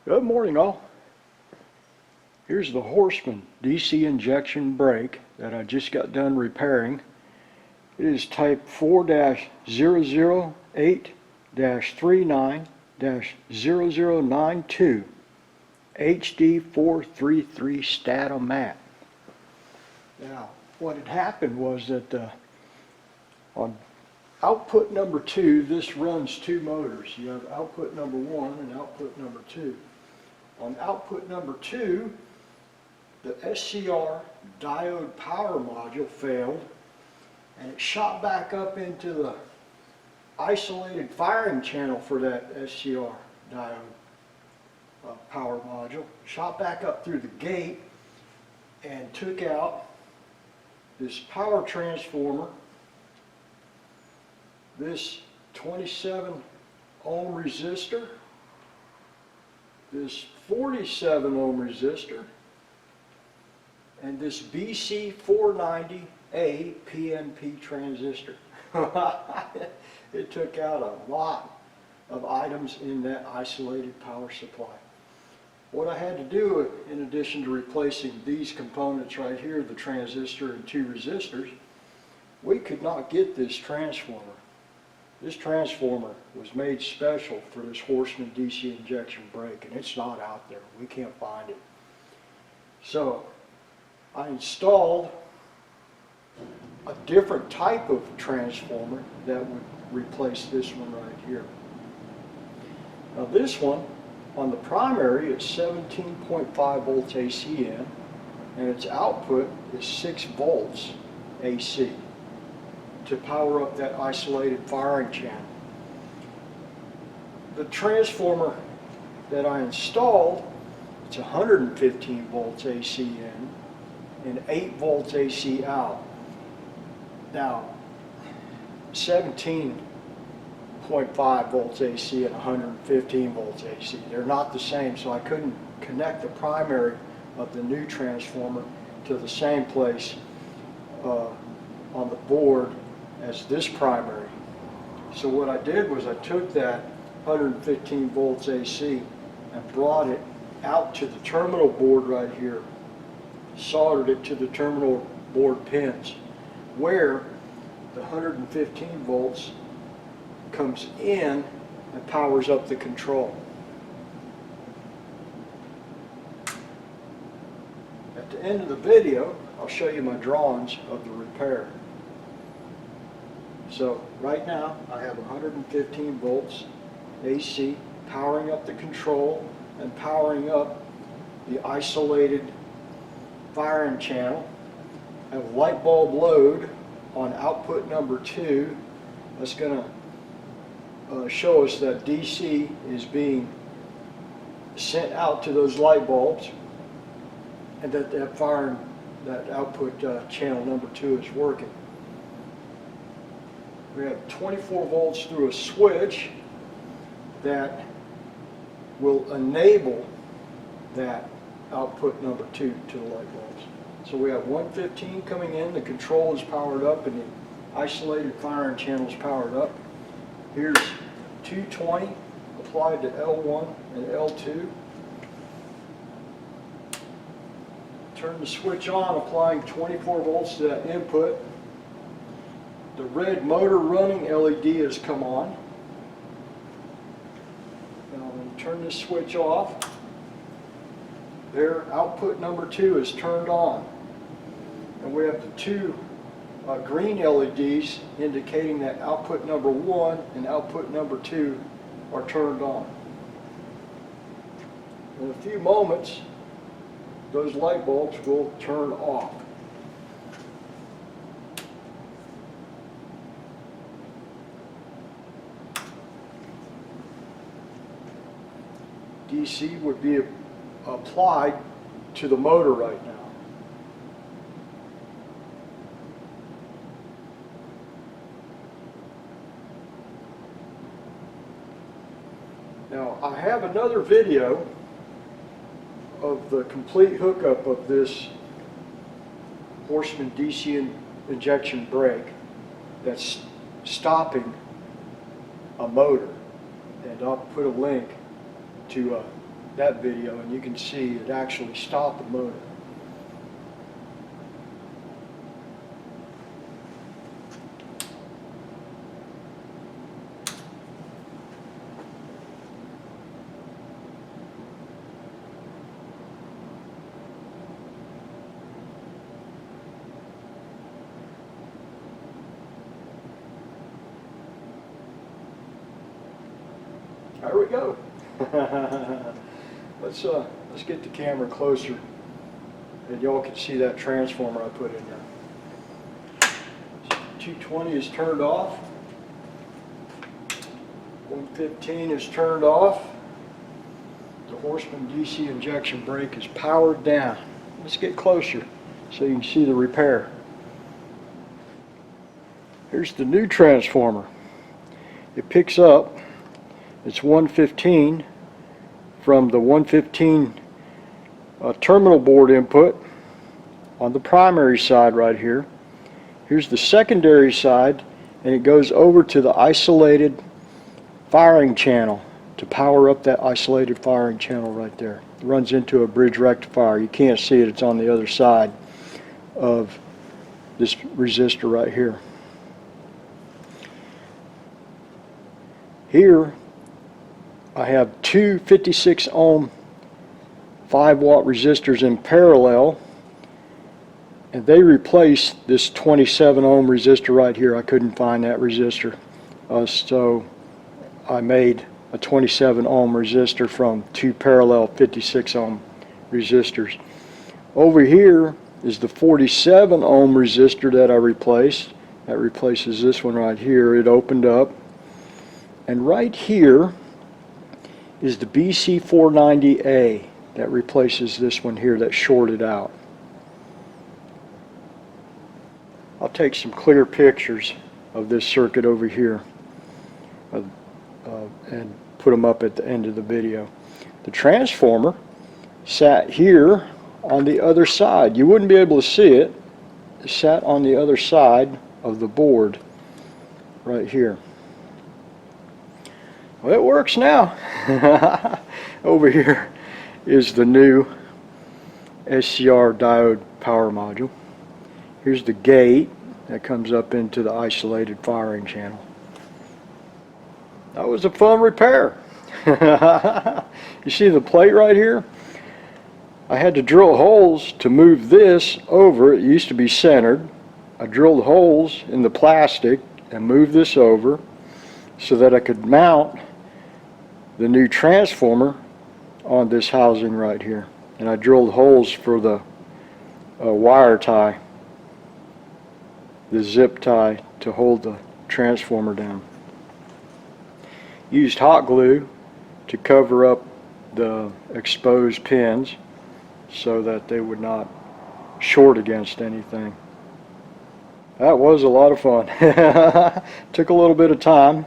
Good morning, all. Here's the Horstmann DC injection brake that I just got done repairing. It is type 4-008-39-0092 HD433 Statomat. Now, what had happened was that on output number 2, this runs two motors. You have output number 1 and output number 2. On output number 2, the SCR diode power module failed, and it shot back up into the isolated firing channel for that SCR diode power module, shot back up through the gate and took out this power transformer, this 27 ohm resistor, this 47 ohm resistor, and this BC490A PNP transistor. It took out a lot of items in that isolated power supply. What I had to do, in addition to replacing these components right here, the transistor and two resistors, we could not get this transformer. This transformer was made special for this Horstmann DC injection brake, and it's not out there. We can't find it. So I installed a different type of transformer that would replace this one right here. Now this one, on the primary, it's 17.5 volts AC in, and its output is 6 volts AC to power up that isolated firing channel. The transformer that I installed, it's 115 volts AC in and 8 volts AC out. Now, 17.5 volts AC and 115 volts AC, they're not the same, so I couldn't connect the primary of the new transformer to the same place on the board as this primary. So what I did was I took that 115 volts AC and brought it out to the terminal board right here, soldered it to the terminal board pins where the 115 volts comes in and powers up the control. At the end of the video, I'll show you my drawings of the repair. So right now I have 115 volts AC powering up the control and powering up the isolated firing channel. I have a light bulb load on output number 2 that's going to show us that DC is being sent out to those light bulbs, and that that output channel number 2 is working. We have 24 volts through a switch that will enable that output number 2 to the light bulbs. So we have 115 coming in, the control is powered up and the isolated firing channel is powered up. Here's 220 applied to L1 and L2. Turn the switch on, applying 24 volts to that input. The red motor running LED has come on. Now I'm going to turn this switch off. There, output number 2 is turned on. And we have the two green LEDs indicating that output number 1 and output number 2 are turned on. In a few moments, those light bulbs will turn off. DC would be applied to the motor right now. Now, I have another video of the complete hookup of this Horstmann DC injection brake that's stopping a motor, and I'll put a link to that video, and you can see it actually stopped the motor. There we go. Let's get the camera closer, and y'all can see that transformer I put in there. 220 is turned off. 115 is turned off. The Horstmann DC injection brake is powered down. Let's get closer so you can see the repair. Here's the new transformer. It picks up, it's 115 from the 115 terminal board input on the primary side right here. Here's the secondary side, and it goes over to the isolated firing channel to power up that isolated firing channel right there. It runs into a bridge rectifier. You can't see it, it's on the other side of this resistor right here. Here I have two 56 ohm 5 watt resistors in parallel, and they replace this 27 ohm resistor right here. I couldn't find that resistor, so I made a 27 ohm resistor from two parallel 56 ohm resistors. Over here is the 47 ohm resistor that I replaced. That replaces this one right here. It opened up, and right here is the BC490A that replaces this one here that's shorted out. I'll take some clear pictures of this circuit over here and put them up at the end of the video. The transformer sat here on the other side. You wouldn't be able to see it. It sat on the other side of the board right here. Well, it works now. Over here is the new SCR diode power module. Here's the gate that comes up into the isolated firing channel. That was a fun repair. You see the plate right here? I had to drill holes to move this over. It used to be centered. I drilled holes in the plastic and moved this over so that I could mount the new transformer on this housing right here. And I drilled holes for the wire tie, the zip tie to hold the transformer down. Used hot glue to cover up the exposed pins so that they would not short against anything. That was a lot of fun. Took a little bit of time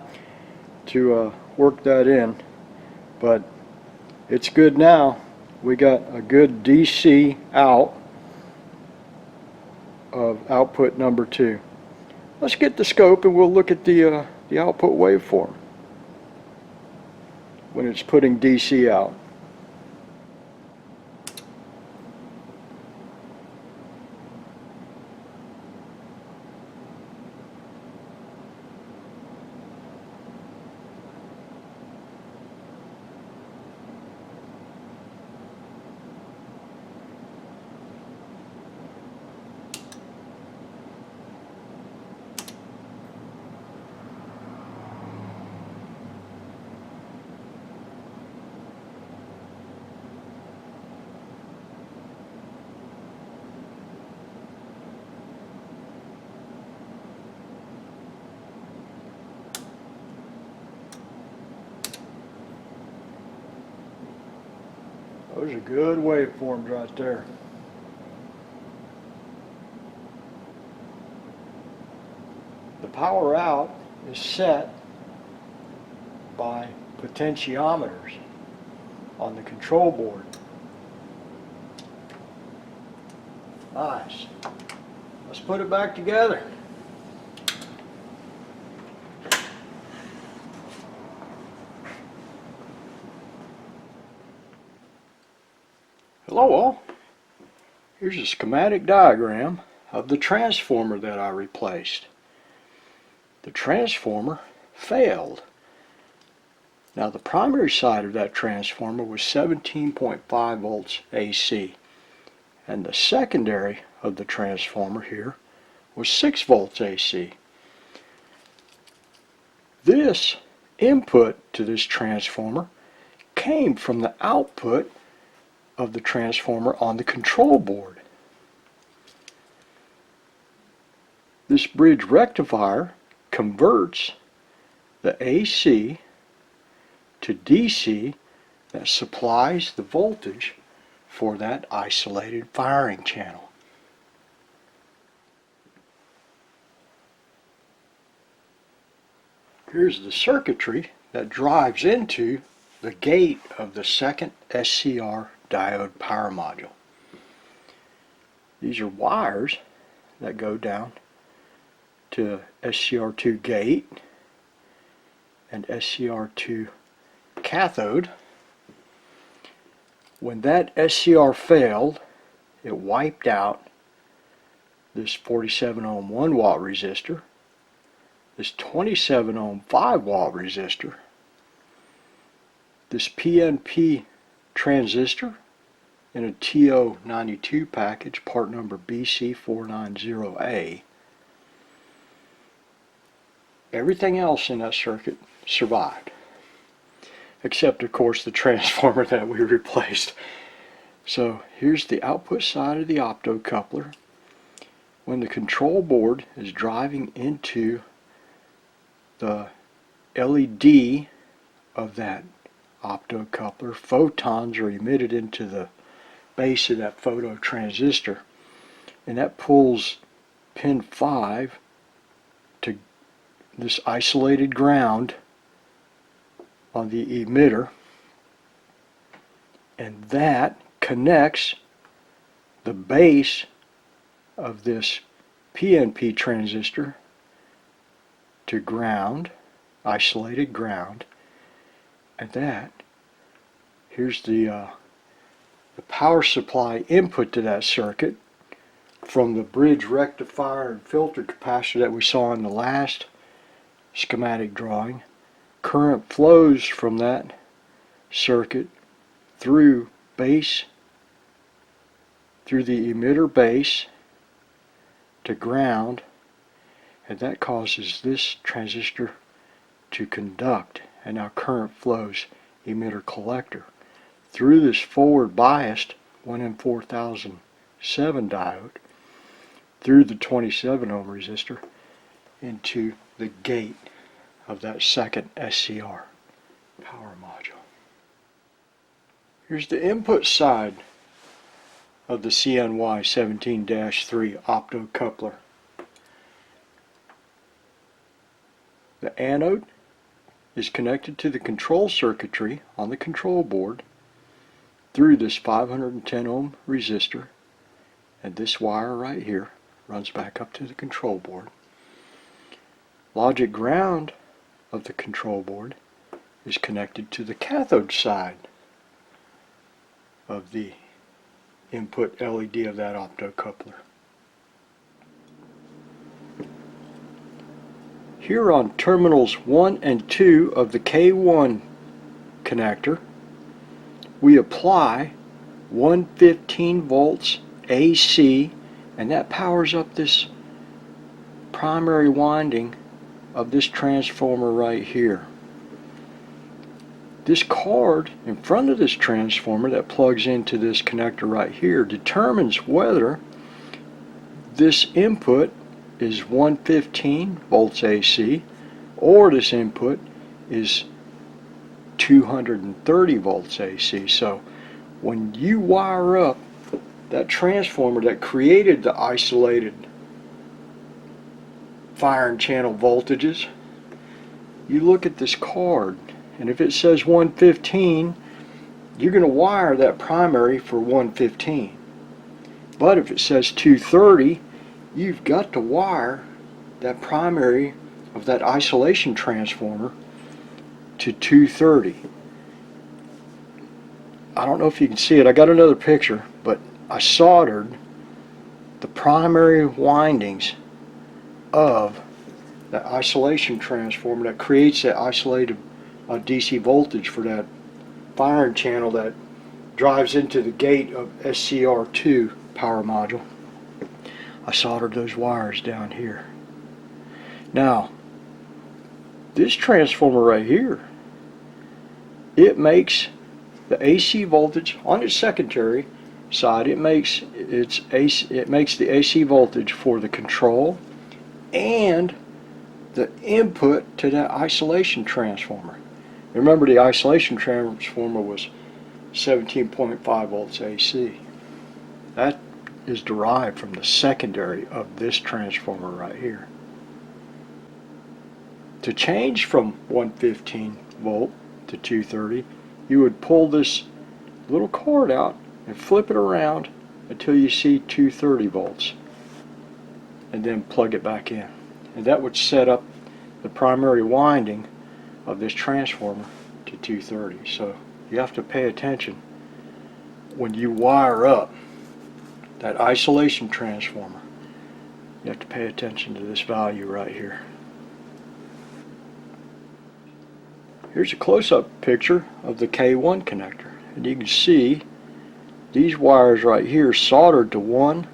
to work that in, but it's good now. We got a good DC out of output number 2. Let's get the scope and we'll look at the output waveform when it's putting DC out. Those are good waveforms right there. The power out is set by potentiometers on the control board. Nice. Let's put it back together. Hello all. Here's a schematic diagram of the transformer that I replaced. The transformer failed. Now the primary side of that transformer was 17.5 volts AC, and the secondary of the transformer here was 6 volts AC. This input to this transformer came from the output of the transformer on the control board. This bridge rectifier converts the AC to DC that supplies the voltage for that isolated firing channel. Here's the circuitry that drives into the gate of the second SCR diode power module. These are wires that go down to SCR2 gate and SCR2 cathode. When that SCR failed, it wiped out this 47 ohm 1 watt resistor, this 27 ohm 5 watt resistor, this PNP transistor in a TO92 package, part number BC490A. Everything else in that circuit survived, except of course the transformer that we replaced. So here's the output side of the optocoupler. When the control board is driving into the LED of that optocoupler, photons are emitted into the base of that photo transistor, and that pulls pin 5 to this isolated ground on the emitter, and that connects the base of this PNP transistor to ground, isolated ground, and that, here's the power supply input to that circuit from the bridge rectifier and filter capacitor that we saw in the last schematic drawing. Current flows from that circuit through base, through the emitter base to ground, and that causes this transistor to conduct, and now current flows emitter collector through this forward biased 1M4007 diode through the 27 ohm resistor into the gate of that second SCR power module. Here's the input side of the CNY 17-3 optocoupler. The anode is connected to the control circuitry on the control board through this 510 ohm resistor, and this wire right here runs back up to the control board. Logic ground of the control board is connected to the cathode side of the input LED of that optocoupler. Here on terminals 1 and 2 of the K1 connector, we apply 115 volts AC, and that powers up this primary winding of this transformer right here. This card in front of this transformer that plugs into this connector right here determines whether this input is 115 volts AC or this input is 230 volts AC. So when you wire up that transformer that created the isolated firing channel voltages, you look at this card, and if it says 115, you're going to wire that primary for 115. But if it says 230, you've got to wire that primary of that isolation transformer to 230. I don't know if you can see it, I got another picture, but I soldered the primary windings of that isolation transformer that creates that isolated DC voltage for that firing channel that drives into the gate of SCR2 power module. I soldered those wires down here. Now, this transformer right here, it makes the AC voltage on its secondary side. It makes the AC voltage for the control and the input to that isolation transformer. Remember, the isolation transformer was 17.5 volts AC. That is derived from the secondary of this transformer right here. To change from 115 volt to 230, you would pull this little cord out and flip it around until you see 230 volts, and then plug it back in. And that would set up the primary winding of this transformer to 230. So you have to pay attention when you wire up that isolation transformer. You have to pay attention to this value right here. Here's a close-up picture of the K1 connector, and you can see these wires right here soldered to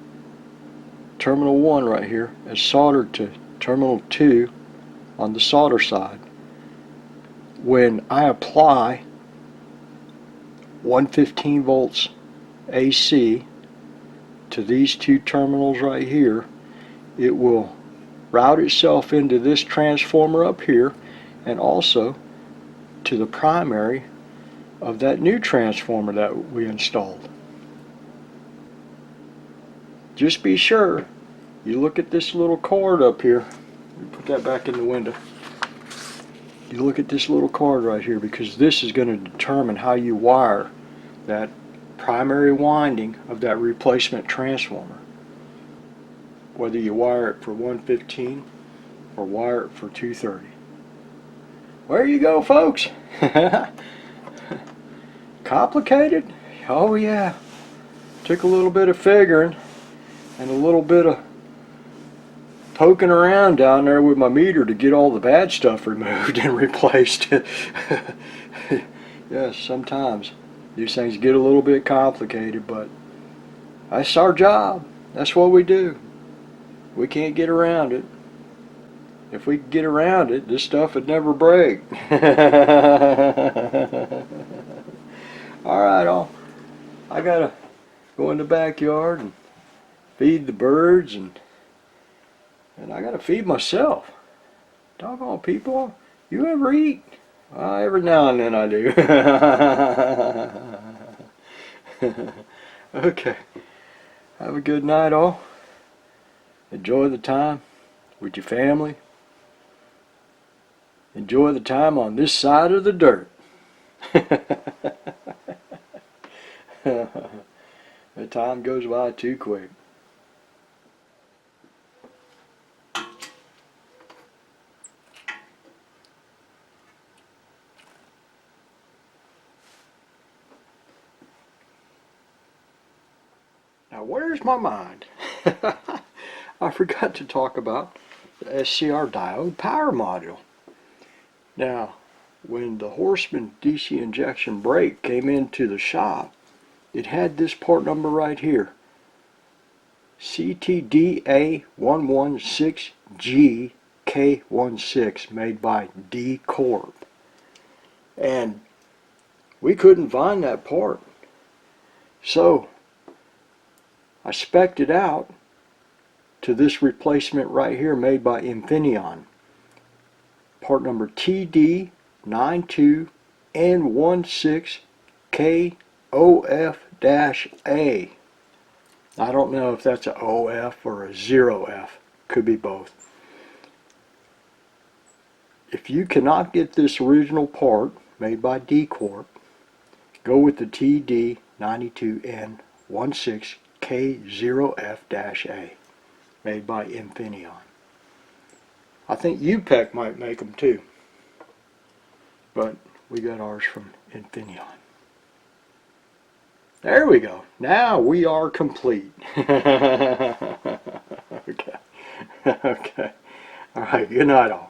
terminal 1 right here is soldered to terminal 2 on the solder side. When I apply 115 volts AC to these two terminals right here, it will route itself into this transformer up here and also to the primary of that new transformer that we installed. Just be sure you look at this little cord up here. Put that back in the window. You look at this little cord right here, because this is going to determine how you wire that primary winding of that replacement transformer. Whether you wire it for 115 or wire it for 230. There you go, folks. Complicated? Oh yeah. Took a little bit of figuring and a little bit of poking around down there with my meter to get all the bad stuff removed and replaced. Yes, sometimes these things get a little bit complicated, but that's our job. That's what we do. We can't get around it. If we could get around it, this stuff would never break. Alright, I gotta go in the backyard and feed the birds, and I gotta feed myself. Doggone people, you ever eat? Every now and then I do. Okay, have a good night all. Enjoy the time with your family. Enjoy the time on this side of the dirt. The time goes by too quick. Now where's my mind? I forgot to talk about the SCR diode power module. Now, when the Horstmann DC injection brake came into the shop, it had this part number right here, CTDA116GK16, made by D Corp. And we couldn't find that part. So I spec'd it out to this replacement right here made by Infineon. Part number TD92N16KOF-A. I don't know if that's an OF or a 0F. Could be both. If you cannot get this original part made by D Corp, go with the TD92N16K0F-A made by Infineon. I think UPEC might make them too, but we got ours from Infineon. There we go. Now we are complete. Okay. Okay. All right. Good night, all.